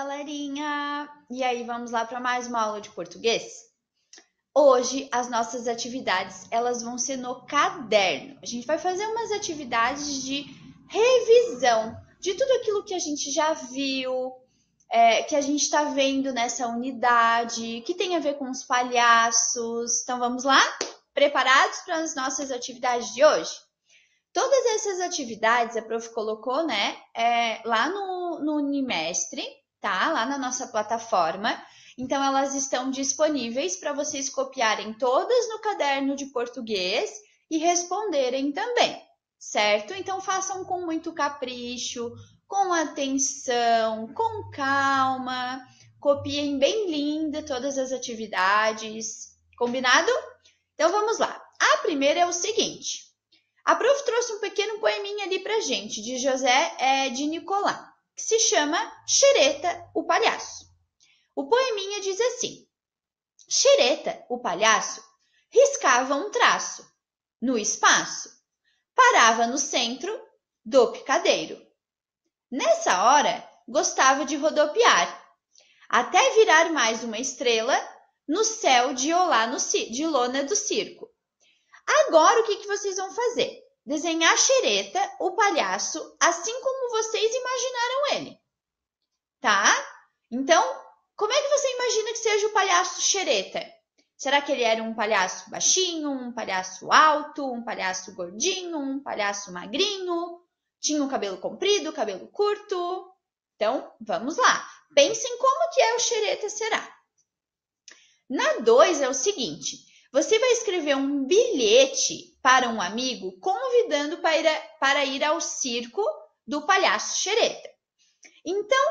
galerinha! E aí, vamos lá para mais uma aula de português? Hoje, as nossas atividades, elas vão ser no caderno. A gente vai fazer umas atividades de revisão de tudo aquilo que a gente já viu, que a gente está vendo nessa unidade, que tem a ver com os palhaços. Então, vamos lá? Preparados para as nossas atividades de hoje? Todas essas atividades a prof colocou, né, lá no Unimestre, tá? Lá na nossa plataforma. Então, elas estão disponíveis para vocês copiarem todas no caderno de português e responderem também, certo? Então, façam com muito capricho, com atenção, com calma. Copiem bem linda todas as atividades. Combinado? Então, vamos lá. A primeira é o seguinte. A prof trouxe um pequeno poeminha ali pra gente, de José de Nicolau, que se chama Xereta, o Palhaço. O poeminha diz assim: Xereta, o palhaço, riscava um traço no espaço, parava no centro do picadeiro. Nessa hora, gostava de rodopiar, até virar mais uma estrela no céu de lona do circo. Agora, o que vocês vão fazer? Desenhar Xereta, o palhaço, assim como vocês imaginaram ele, tá? Então, como é que você imagina que seja o palhaço Xereta? Será que ele era um palhaço baixinho, um palhaço alto, um palhaço gordinho, um palhaço magrinho? Tinha o cabelo comprido, cabelo curto? Então, vamos lá. Pensem como que o Xereta será. Na 2 é o seguinte: você vai escrever um bilhete para um amigo convidando para ir ao circo do palhaço Xereta. Então,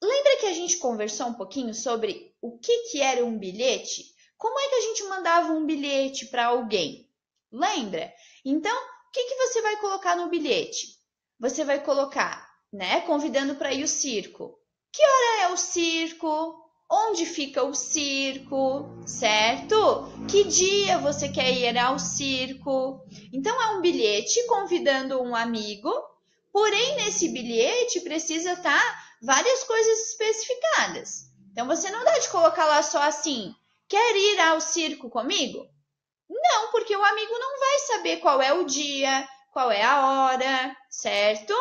lembra que a gente conversou um pouquinho sobre o que era um bilhete? Como é que a gente mandava um bilhete para alguém? Lembra? Então, o que você vai colocar no bilhete? Você vai colocar, né, convidando para ir ao circo. Que hora é o circo? Onde fica o circo, certo? Que dia você quer ir ao circo? Então, é um bilhete convidando um amigo, porém, nesse bilhete precisa estar várias coisas especificadas. Então, você não dá de colocar lá só assim, quer ir ao circo comigo? Não, porque o amigo não vai saber qual é o dia, qual é a hora, certo?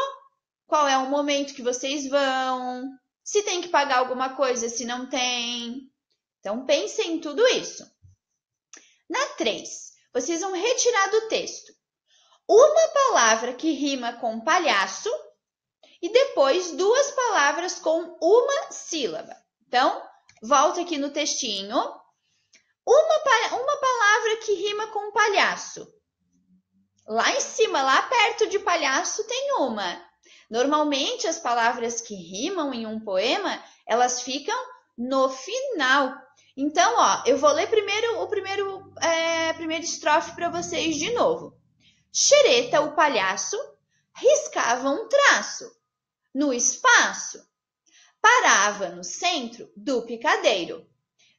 Qual é o momento que vocês vão, se tem que pagar alguma coisa, se não tem. Então, pensem em tudo isso. Na 3, vocês vão retirar do texto uma palavra que rima com palhaço e depois 2 palavras com uma sílaba. Então, volta aqui no textinho. Uma palavra que rima com palhaço. Lá em cima, lá perto de palhaço, tem uma. Normalmente, as palavras que rimam em um poema, elas ficam no final. Então, ó, eu vou ler primeiro a primeira estrofe para vocês de novo. Xereta, o palhaço, riscava um traço no espaço, parava no centro do picadeiro.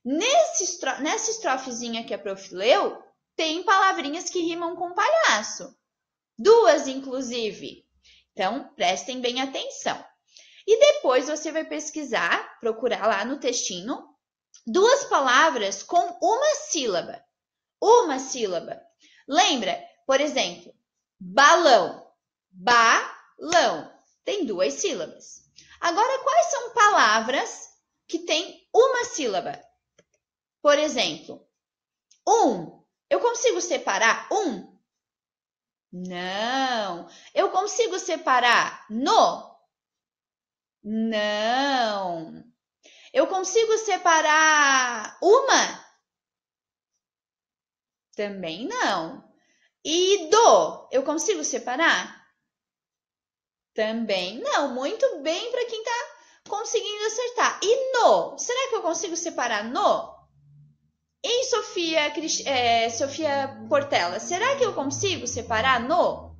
Nessa estrofezinha que a prof leu, tem palavrinhas que rimam com palhaço. 2, inclusive. Então, prestem bem atenção. E depois você vai pesquisar, procurar lá no textinho, 2 palavras com uma sílaba. Uma sílaba. Lembra, por exemplo, balão. Balão. Tem 2 sílabas. Agora, quais são palavras que têm uma sílaba? Por exemplo, Eu consigo separar um? Não. Eu consigo separar no? Não. Eu consigo separar uma? Também não. E do? Eu consigo separar? Também não. Muito bem para quem está conseguindo acertar. E no? Será que eu consigo separar no? Em Sofia Portela, será que eu consigo separar no?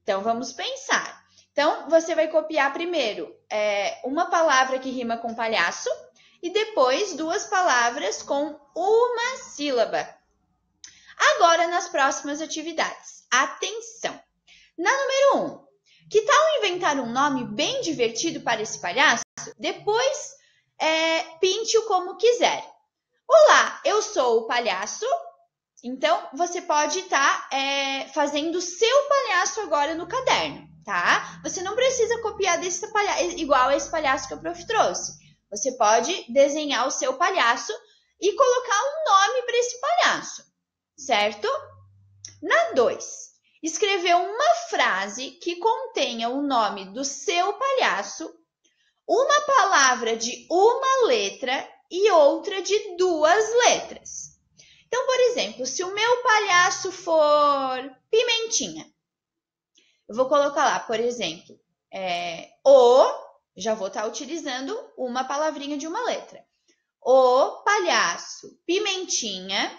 Então, vamos pensar. Então, você vai copiar primeiro uma palavra que rima com palhaço e depois 2 palavras com uma sílaba. Agora, nas próximas atividades. Atenção! Na número 1, Que tal inventar um nome bem divertido para esse palhaço? Depois pinte-o como quiser. Olá, eu sou o palhaço. Então, você pode estar fazendo o seu palhaço agora no caderno, tá? Você não precisa copiar desse igual a esse palhaço que o prof trouxe. Você pode desenhar o seu palhaço e colocar um nome para esse palhaço, certo? Na 2, escrever uma frase que contenha o nome do seu palhaço, uma palavra de uma letra e outra de 2 letras. Então, por exemplo, se o meu palhaço for Pimentinha, eu vou colocar lá, por exemplo, já vou estar utilizando uma palavrinha de uma letra. O palhaço Pimentinha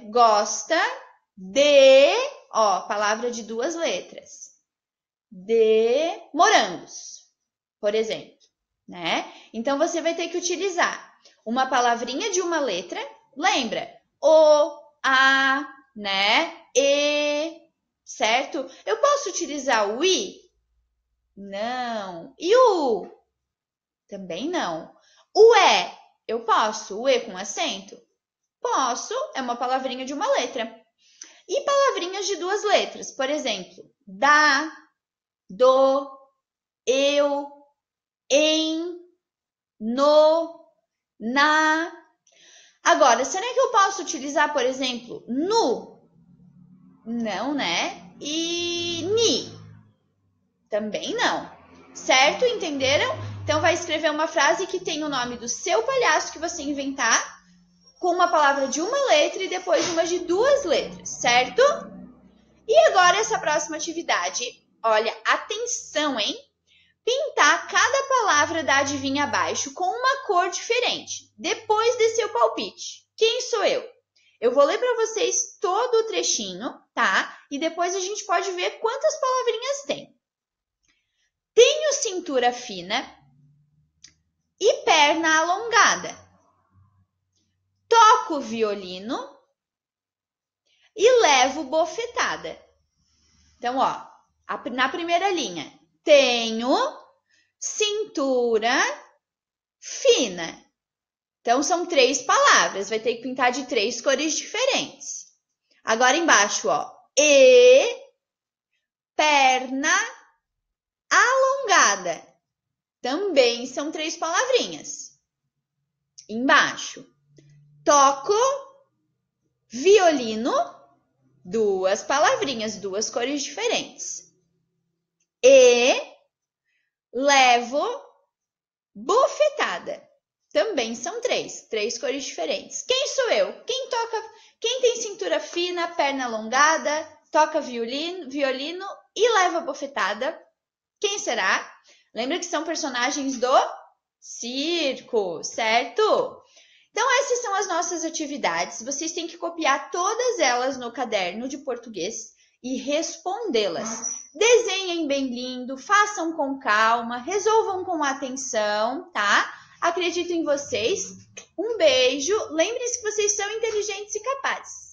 gosta de, palavra de 2 letras, de morangos, por exemplo, né? Então, você vai ter que utilizar uma palavrinha de uma letra, lembra? O, a, né? E, certo? Eu posso utilizar o i? Não. E o u? Também não. O é? Eu posso? O e com acento? Posso. É uma palavrinha de uma letra. E palavrinhas de 2 letras? Por exemplo, da, do, eu, em, no, na. Agora, será que eu posso utilizar, por exemplo, nu? Não, né? E ni? Também não. Certo? Entenderam? Então, vai escrever uma frase que tem o nome do seu palhaço que você inventar, com uma palavra de uma letra e depois uma de 2 letras, certo? E agora, essa próxima atividade. Olha, atenção, hein? Pintar cada palavra da adivinha abaixo com uma cor diferente, depois de seu palpite. Quem sou eu? Eu vou ler para vocês todo o trechinho, tá? E depois a gente pode ver quantas palavrinhas tem. Tenho cintura fina e perna alongada. Toco violino e levo bofetada. Então, na primeira linha, tenho cintura fina. Então, são 3 palavras. Vai ter que pintar de 3 cores diferentes. Agora, embaixo, e perna alongada. Também são 3 palavrinhas. Embaixo, toco violino. 2 palavrinhas, 2 cores diferentes. E levo bofetada. Também são 3 cores diferentes. Quem sou eu? Quem tem cintura fina, perna alongada, toca violino e leva bofetada? Quem será? Lembra que são personagens do circo, certo? Então, essas são as nossas atividades. Vocês têm que copiar todas elas no caderno de português e respondê-las. Desenhem bem lindo, façam com calma, resolvam com atenção, tá? Acredito em vocês. Um beijo. Lembrem-se que vocês são inteligentes e capazes.